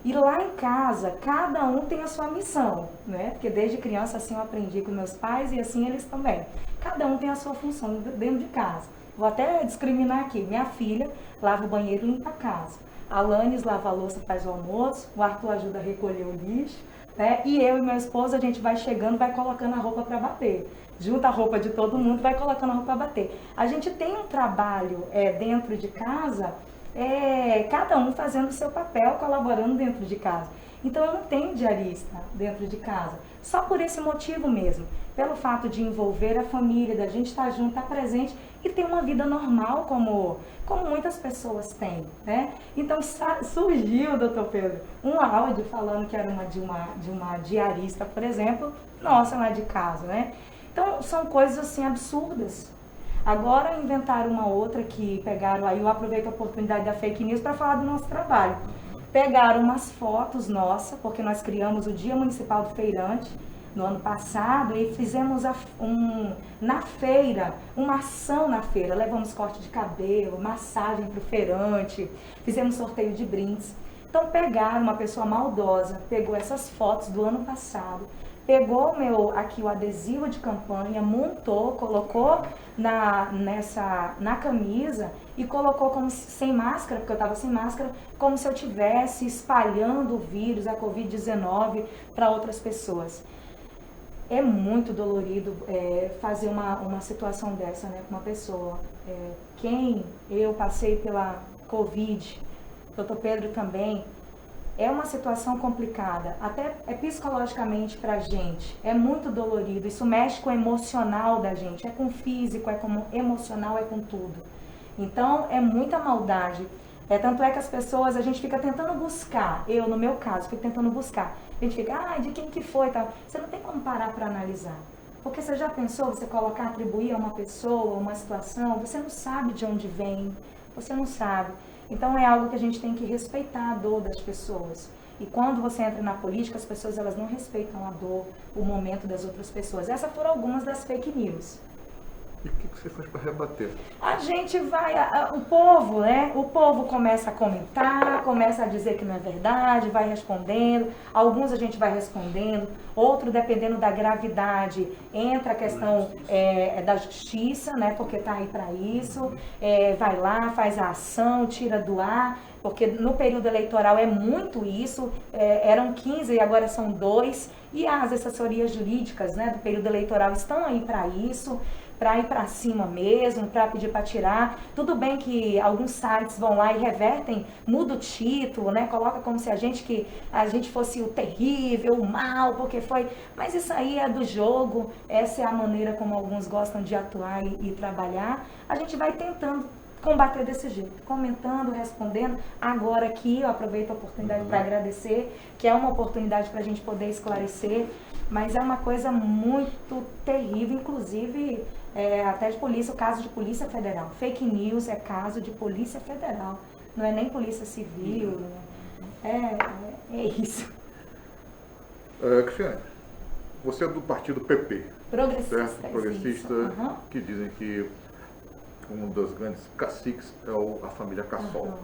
E lá em casa, cada um tem a sua missão, né? Porque desde criança assim eu aprendi com meus pais e assim eles também. Cada um tem a sua função dentro de casa. Vou até discriminar aqui. Minha filha lava o banheiro e limpa a casa. A Alanis lava a louça, faz o almoço. O Arthur ajuda a recolher o lixo, né? E eu e meu esposo, a gente vai chegando, vai colocando a roupa para bater. Junta a roupa de todo mundo, vai colocando a roupa para bater. A gente tem um trabalho dentro de casa, cada um fazendo o seu papel, colaborando dentro de casa. Então eu não tenho diarista dentro de casa, só por esse motivo mesmo, pelo fato de envolver a família, da gente estar junto, estar presente e ter uma vida normal como muitas pessoas têm, né? Então surgiu, doutor Pedro, um áudio falando que era de uma diarista, por exemplo, nossa, lá de casa, né? Então são coisas assim absurdas. Agora inventaram uma outra que pegaram, aí eu aproveito a oportunidade da fake news para falar do nosso trabalho. Pegaram umas fotos nossas, porque nós criamos o Dia Municipal do Feirante no ano passado e fizemos na feira, uma ação na feira. Levamos corte de cabelo, massagem para o feirante, fizemos sorteio de brindes. Então pegaram uma pessoa maldosa, pegou essas fotos do ano passado, pegou aqui o adesivo de campanha, montou, colocou na camisa e colocou como sem máscara, porque eu estava sem máscara, como se eu estivesse espalhando o vírus, a Covid-19, para outras pessoas. É muito dolorido fazer uma situação dessa, né, com uma pessoa. Eu passei pela Covid, doutor Pedro também, é uma situação complicada, até psicologicamente para a gente, é muito dolorido, isso mexe com o emocional da gente, é com o físico, é com o emocional, é com tudo. Então, é muita maldade. Tanto é que as pessoas, a gente fica tentando buscar, eu no meu caso, fico tentando buscar, a gente fica, de quem que foi e tal, você não tem como parar para analisar. Porque você já pensou, você colocar, atribuir a uma pessoa, uma situação, você não sabe de onde vem, você não sabe. Então é algo que a gente tem que respeitar a dor das pessoas. E quando você entra na política, as pessoas elas não respeitam a dor, o momento das outras pessoas. Essas foram algumas das fake news. E o que você faz para rebater? A gente vai, o povo, né? O povo começa a comentar, começa a dizer que não é verdade, vai respondendo. Alguns a gente vai respondendo, outro, dependendo da gravidade, entra a questão da justiça, né? Porque tá aí para isso. Vai lá, faz a ação, tira do ar, porque no período eleitoral é muito isso. Eram 15 e agora são 2. E as assessorias jurídicas, né, do período eleitoral estão aí para isso, para ir para cima mesmo, para pedir para tirar. Tudo bem que alguns sites vão lá e revertem, muda o título, né? Coloca como se a gente fosse o terrível, o mal, porque foi... Mas isso aí é do jogo, essa é a maneira como alguns gostam de atuar e trabalhar. A gente vai tentando combater desse jeito, comentando, respondendo. Agora aqui, eu aproveito a oportunidade para agradecer, que é uma oportunidade para a gente poder esclarecer, mas é uma coisa muito terrível, inclusive até de polícia, o caso de Polícia Federal. Fake news é caso de Polícia Federal, não é nem Polícia Civil, é isso. Cristiane, você é do partido PP, progressista, certo? Progressista, que dizem que um dos grandes caciques é a família Cassol.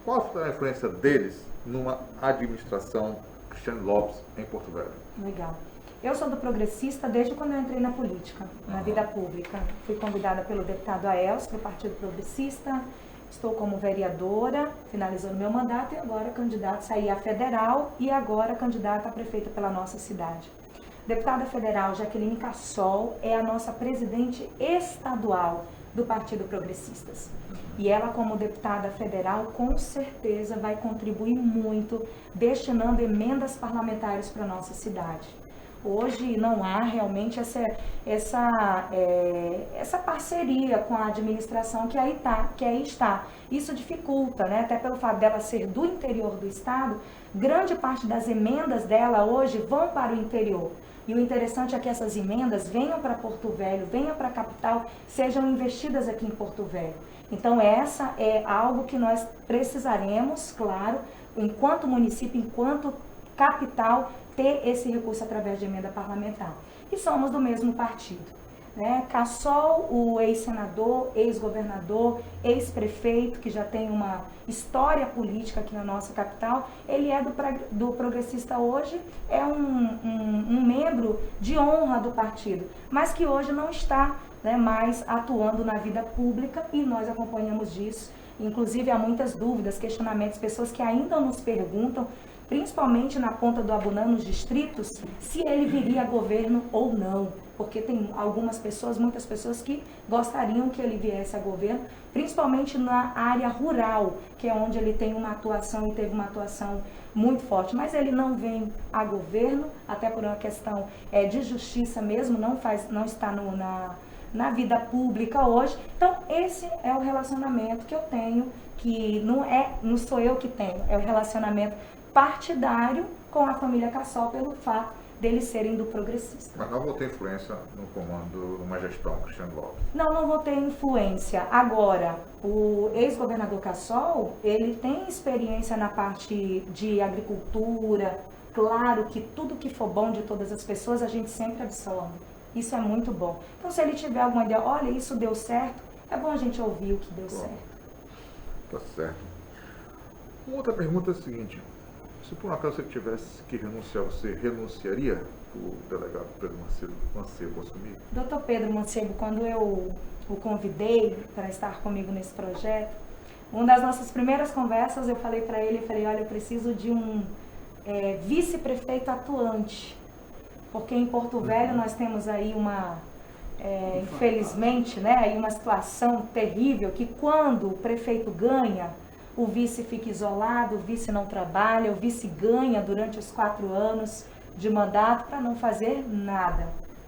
Qual foi a influência deles numa administração Cristiane Lopes em Porto Velho? Legal. Eu sou do progressista desde quando eu entrei na política, na vida pública. Fui convidada pelo deputado Aelso, do Partido Progressista. Estou como vereadora, finalizando meu mandato, e agora candidata, saí a federal e agora candidata a prefeita pela nossa cidade. Deputada federal Jaqueline Cassol é a nossa presidente estadual do Partido Progressistas. E ela, como deputada federal, com certeza vai contribuir muito destinando emendas parlamentares para a nossa cidade. Hoje não há realmente essa parceria com a administração que aí está. Isso dificulta, né? Até pelo fato dela ser do interior do estado, grande parte das emendas dela hoje vão para o interior. E o interessante é que essas emendas venham para Porto Velho, venham para a capital, sejam investidas aqui em Porto Velho. Então essa é algo que nós precisaremos, claro, enquanto município, enquanto capital, ter esse recurso através de emenda parlamentar. E somos do mesmo partido, né? Cassol, o ex-senador, ex-governador, ex-prefeito, que já tem uma história política aqui na nossa capital, ele é do progressista hoje, é um membro de honra do partido, mas que hoje não está, né, mais atuando na vida pública, e nós acompanhamos disso. Inclusive há muitas dúvidas, questionamentos, pessoas que ainda nos perguntam, principalmente na ponta do Abunã, nos distritos, se ele viria a governo ou não. Porque tem algumas pessoas, muitas pessoas que gostariam que ele viesse a governo, principalmente na área rural, que é onde ele tem uma atuação e teve uma atuação muito forte. Mas ele não vem a governo, até por uma questão de justiça mesmo, não está na vida pública hoje. Então, esse é o relacionamento que eu tenho, que não sou eu que tenho, é o relacionamento partidário com a família Cassol, pelo fato deles serem do progressista. Mas não vou ter influência no comando, numa gestão Cristiane Lopes? Não vou ter influência. Agora, o ex-governador Cassol, ele tem experiência na parte de agricultura. Claro que tudo que for bom de todas as pessoas, a gente sempre absorve. Isso é muito bom. Então, se ele tiver alguma ideia, olha, isso deu certo, é bom a gente ouvir o que deu certo. Tá certo. Uma outra pergunta é a seguinte: Se por um acaso você tivesse que renunciar, você renunciaria? O delegado Pedro Mancebo assumir? Doutor Pedro Mancebo, quando eu o convidei para estar comigo nesse projeto, uma das nossas primeiras conversas eu falei para ele, olha, eu preciso de um vice-prefeito atuante, porque em Porto Velho nós temos aí infelizmente, né, aí uma situação terrível que quando o prefeito ganha, o vice fica isolado, o vice não trabalha, o vice ganha durante os 4 anos de mandato para não fazer nada,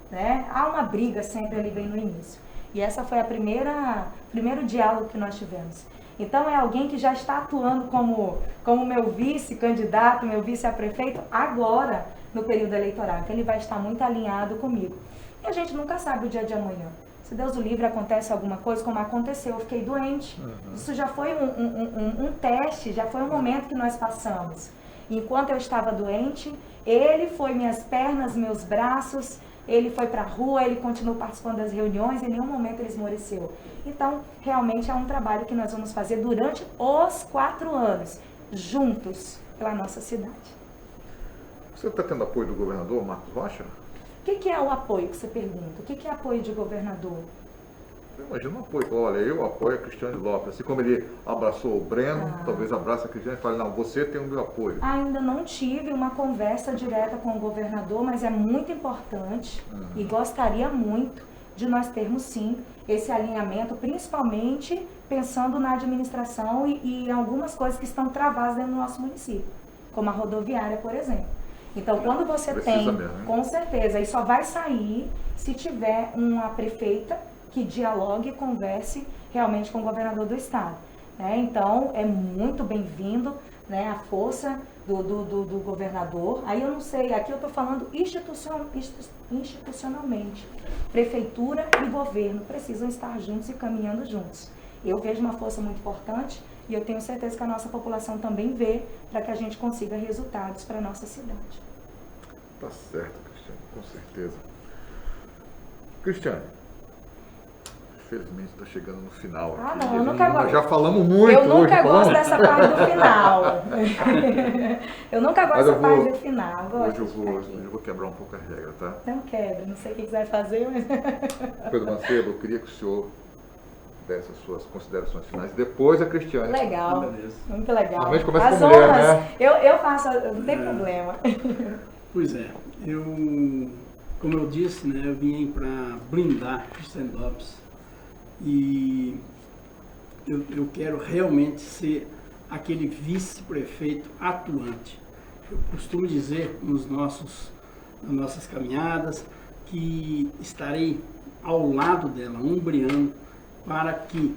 né? Há uma briga sempre ali bem no início. E essa foi primeiro diálogo que nós tivemos. Então é alguém que já está atuando como meu vice-candidato, meu vice-a-prefeito agora no período eleitoral. Então ele vai estar muito alinhado comigo. E a gente nunca sabe o dia de amanhã. Se Deus o livre, acontece alguma coisa, como aconteceu, eu fiquei doente. Isso já foi um teste, já foi um momento que nós passamos. Enquanto eu estava doente, ele foi minhas pernas, meus braços, ele foi para a rua, ele continuou participando das reuniões, em nenhum momento ele esmoreceu. Então, realmente é um trabalho que nós vamos fazer durante os 4 anos, juntos, pela nossa cidade. Você está tendo apoio do governador Marcos Rocha? O que é o apoio que você pergunta? O que é apoio de governador? Imagina um apoio. Olha, eu apoio a Cristiane Lopes. Assim como ele abraçou o Breno, talvez abrace a Cristiane e fale, não, você tem o meu apoio. Ainda não tive uma conversa direta com o governador, mas é muito importante e gostaria muito de nós termos, sim, esse alinhamento, principalmente pensando na administração e algumas coisas que estão travadas dentro do nosso município, como a rodoviária, por exemplo. Então, quando você tem, com certeza, e só vai sair se tiver uma prefeita que dialogue e converse realmente com o governador do estado. Né? Então, é muito bem-vindo, né, a força do governador. Aí eu não sei, aqui eu estou falando institucionalmente. Prefeitura e governo precisam estar juntos e caminhando juntos. Eu vejo uma força muito importante e eu tenho certeza que a nossa população também vê para que a gente consiga resultados para a nossa cidade. Tá certo, Cristiane, com certeza. Cristiane, infelizmente está chegando no final. Ah, aqui. não, eu nunca gosto. Já falamos muito. Eu nunca hoje, gosto dessa parte do final. Eu nunca gosto dessa parte do final. Hoje eu vou quebrar um pouco a regra, tá? Não quebra, não sei o que você vai fazer, mas... Pedro Mancebo, eu queria que o senhor desse as suas considerações finais. Depois a Cristiane. Legal, muito legal. Normalmente começa As com mulher, honras, né? eu faço, não tem problema. Pois é, como eu disse, né, eu vim para blindar Cristiane Lopes e eu quero realmente ser aquele vice-prefeito atuante. Eu costumo dizer nas nossas caminhadas que estarei ao lado dela, ombreando, para que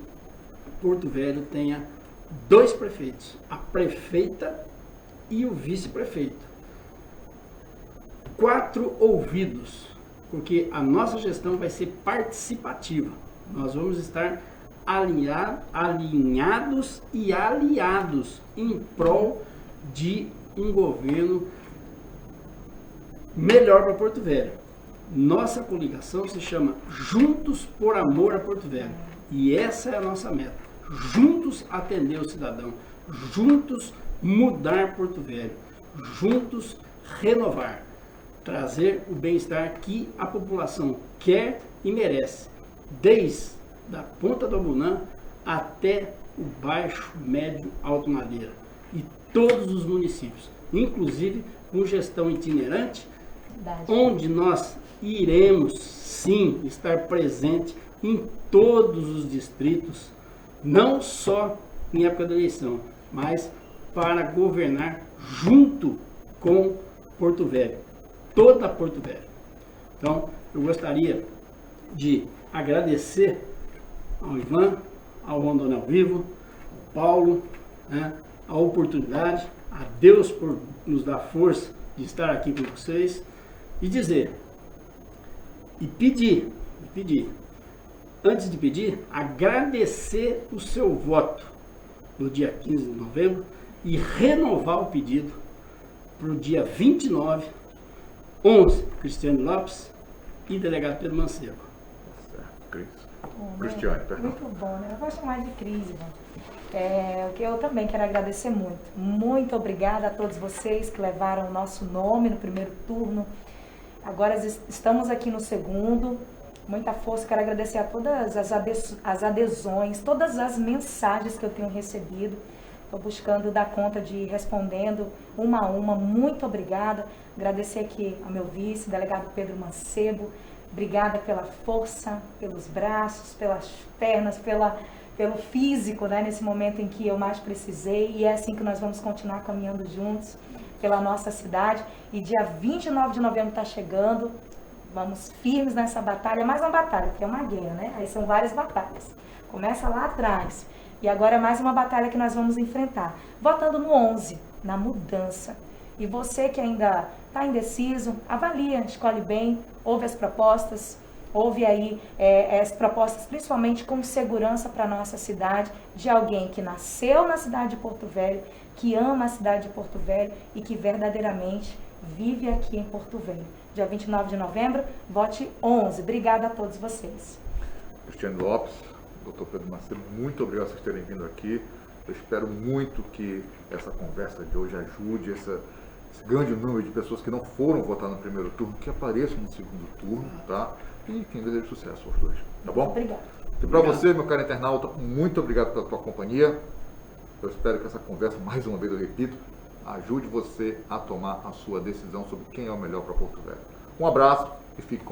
Porto Velho tenha 2 prefeitos, a prefeita e o vice-prefeito. 4 ouvidos, porque a nossa gestão vai ser participativa. Nós vamos estar alinhados e aliados em prol de um governo melhor para Porto Velho. Nossa coligação se chama Juntos por Amor a Porto Velho. E essa é a nossa meta. Juntos atender o cidadão. Juntos mudar Porto Velho. Juntos renovar. Trazer o bem-estar que a população quer e merece. Desde a ponta do Abunã até o Baixo, Médio, Alto Madeira. E todos os municípios. Inclusive com gestão itinerante, onde nós iremos sim estar presente em todos os distritos, não só em época da eleição, mas para governar junto com Porto Velho, toda Porto Velho. Então, eu gostaria de agradecer ao Ivan, ao Rondônia ao Vivo, ao Paulo, né, a oportunidade, a Deus por nos dar força de estar aqui com vocês e dizer, e pedir, antes de pedir, agradecer o seu voto no dia 15 de novembro e renovar o pedido para o dia 29, 11, Cristiane Lopes e delegado Pedro Mancebo. Cristiane, perdão. Muito bom, né? Eu gosto mais de Cris, Ivan. que eu também quero agradecer muito. Muito obrigada a todos vocês que levaram o nosso nome no primeiro turno. Agora estamos aqui no segundo. Muita força, quero agradecer a todas as adesões, todas as mensagens que eu tenho recebido. Estou buscando dar conta de ir respondendo uma a uma. Muito obrigada. Agradecer aqui ao meu vice, delegado Pedro Mancebo. Obrigada pela força, pelos braços, pelas pernas, pelo físico, né, nesse momento em que eu mais precisei. E é assim que nós vamos continuar caminhando juntos pela nossa cidade. E dia 29 de novembro está chegando. Vamos firmes nessa batalha. Mais uma batalha, porque é uma guerra, né? Aí são várias batalhas. Começa lá atrás. E agora é mais uma batalha que nós vamos enfrentar. Votando no 11, na mudança. E você que ainda está indeciso, avalia, escolhe bem, ouve as propostas, ouve aí as propostas principalmente com segurança para a nossa cidade, de alguém que nasceu na cidade de Porto Velho, que ama a cidade de Porto Velho e que verdadeiramente vive aqui em Porto Velho. Dia 29 de novembro, vote 11. Obrigada a todos vocês. Cristiane Lopes, doutor Pedro Mancebo, muito obrigado por vocês terem vindo aqui. Eu espero muito que essa conversa de hoje ajude esse grande número de pessoas que não foram votar no primeiro turno, que apareçam no segundo turno, tá? E, enfim, desejo sucesso aos dois, tá bom? Obrigado. E para você, meu caro internauta, muito obrigado pela tua companhia. Eu espero que essa conversa, mais uma vez eu repito, ajude você a tomar a sua decisão sobre quem é o melhor para Porto Velho. Um abraço e fique com Deus.